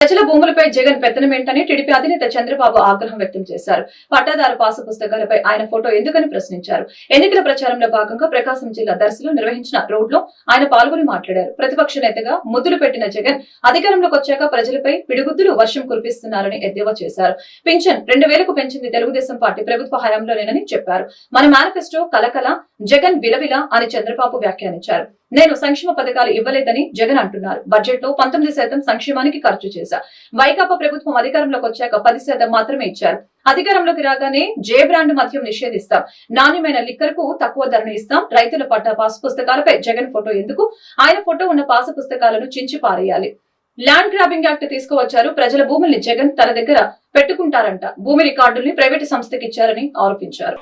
ప్రజల భూములపై జగన్ పెత్తనమేంటని టీడీపీ అధినేత చంద్రబాబు ఆగ్రహం వ్యక్తం చేశారు. పట్టాదారు పాసు పుస్తకాలపై ఆయన ఫోటో ఎందుకని ప్రశ్నించారు. ఎన్నికల ప్రచారంలో భాగంగా ప్రకాశం జిల్లా దర్శిలో నిర్వహించిన రోడ్లో ఆయన పాల్గొని మాట్లాడారు. ప్రతిపక్ష నేతగా ముద్దులు పెట్టిన జగన్ అధికారంలోకి వచ్చాక ప్రజలపై పిడిగుద్దులు వర్షం కురిపిస్తున్నారని ఎద్దేవా చేశారు. పింఛన్ 2000కు పెంచింది తెలుగుదేశం పార్టీ ప్రభుత్వ హయాంలోనేనని చెప్పారు. మన మేనిఫెస్టో కలకల, జగన్ విలవిల అని చంద్రబాబు వ్యాఖ్యానించారు. నేను సంక్షేమ పథకాలు ఇవ్వలేదని జగన్ అంటున్నారు. బడ్జెట్ లో 19% సంక్షేమానికి ఖర్చు చేశారు. వైకాపా ప్రభుత్వం అధికారంలోకి వచ్చాక 10% మాత్రమే ఇచ్చారు. అధికారంలోకి రాగానే జే బ్రాండ్ మద్యం నిషేధిస్తాం, నాణ్యమైన లిక్కర్ కు తక్కువ ధరను ఇస్తాం, రైతుల పట్ట పాసు పుస్తకాలపై జగన్ ఫోటో ఎందుకు, ఆయన ఫోటో ఉన్న పాసు పుస్తకాలను చించి పారేయాలి. ల్యాండ్ గ్రాబింగ్ యాక్ట్ తీసుకువచ్చారు. ప్రజల భూముల్ని జగన్ తన దగ్గర పెట్టుకుంటారంట. భూమి రికార్డుల్ని ప్రైవేటు సంస్థకి ఇచ్చారని ఆరోపించారు.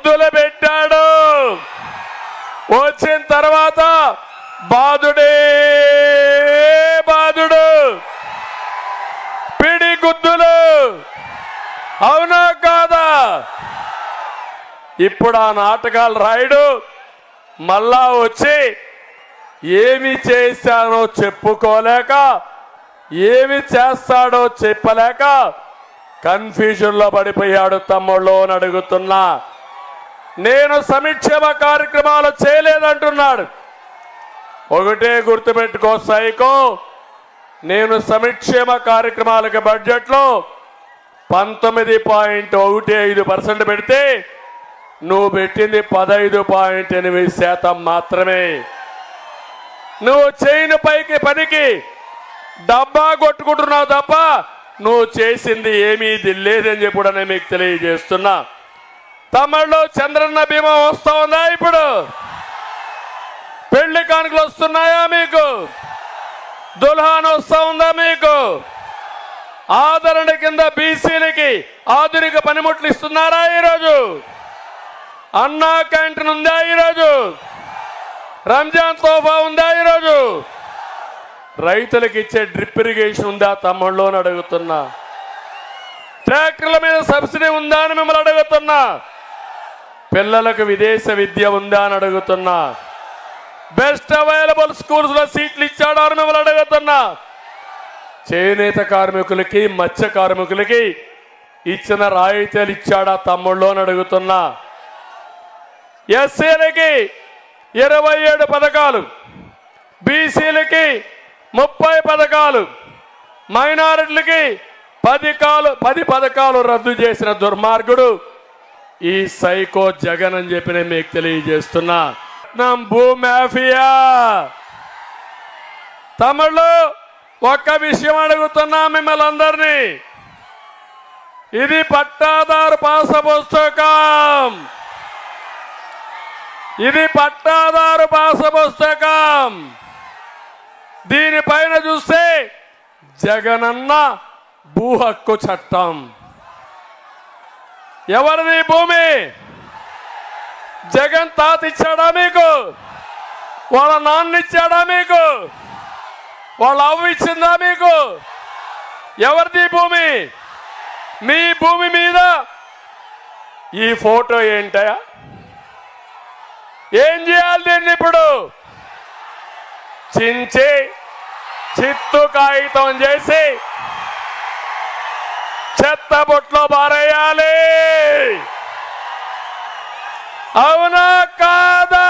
వచ్చిన తర్వాత బాధుడే బాధుడు, పిడి గుద్దులు, అవునా కాదా? ఇప్పుడు ఆ నాటకాలు రాయుడు మళ్ళా వచ్చి ఏమి చేశానో చెప్పుకోలేక, ఏమి చేస్తాడో చెప్పలేక కన్ఫ్యూజన్ లో పడిపోయాడు. తమ్ముళ్ళు అని అడుగుతున్నా. నేను సంక్షేమ కార్యక్రమాలు చేయలేదంటున్నాడు. ఒకటే గుర్తుపెట్టుకో సైకో, నేను సంక్షేమ కార్యక్రమాలకు బడ్జెట్ లో 19.15% పెడితే నువ్వు పెట్టింది 15.8% మాత్రమే. నువ్వు చేయని పనికి డబ్బా కొట్టుకుంటున్నావు తప్ప నువ్వు చేసింది ఏమీ లేదని చెప్పడనే మీకు తెలియజేస్తున్నా. తమిళలో చంద్రన్న బీమా వస్తా ఉందా? ఇప్పుడు పెళ్లి కానుకలు వస్తున్నాయా మీకు? దుల్హాన్ వస్తా ఉందా మీకు? ఆదరణ కింద బీసీలకి ఆధునిక పనిముట్లు ఇస్తున్నారా ఈరోజు? అన్నా క్యాంటీన్ ఉందా ఈరోజు? రంజాన్ తోఫా ఉందా ఈరోజు? రైతులకు ఇచ్చే డ్రిప్ ఇరిగేషన్ ఉందా తమ్ముళ్ళు అని అడుగుతున్నా. ట్రాక్టర్ల మీద సబ్సిడీ ఉందా అని మిమ్మల్ని అడుగుతున్నా. పిల్లలకు విదేశ విద్య ఉందా అని అడుగుతున్నా. బెస్ట్ అవైలబుల్ స్కూల్స్ లో సీట్లు ఇచ్చాడు అని మిమ్మల్ని అడుగుతున్నా. చేనేత కార్మికులకి, మత్స్య కార్మికులకి ఇచ్చిన రాయితీలు ఇచ్చాడా తమ్ముళ్ళు అని అడుగుతున్నా. ఎస్సీలకి 27 పథకాలు, బీసీలకి 30 పథకాలు, మైనారిటీలకి 10 పథకాలు రద్దు చేసిన దుర్మార్గుడు ఈ సైకో జగన్ అని చెప్పి నేను మీకు తెలియజేస్తున్నా. భూమాఫియా తమిళలో ఒక్క విషయం అడుగుతున్నా మిమ్మల్ని అందరినీ. ఇది పట్టాదారు పాస పుస్తకం, ఇది పట్టాదారు పాస పుస్తకం. దీనిపైన చూస్తే జగనన్న భూ హక్కు చట్టం. ఎవరిది భూమి? జగన్ తాత ఇచ్చాడా మీకు? వాళ్ళ నాన్న ఇచ్చాడా మీకు? వాళ్ళ అవ్వ ఇచ్చిందా మీకు? ఎవరిది భూమి? మీ భూమి మీద ఈ ఫోటో ఏంటయా? ఏం చేయాలి దీన్ని? ఇప్పుడు చించి చిత్తు కాగితం చేసి చెత్త బొట్లో పారేయాలి. అవునా కాదా?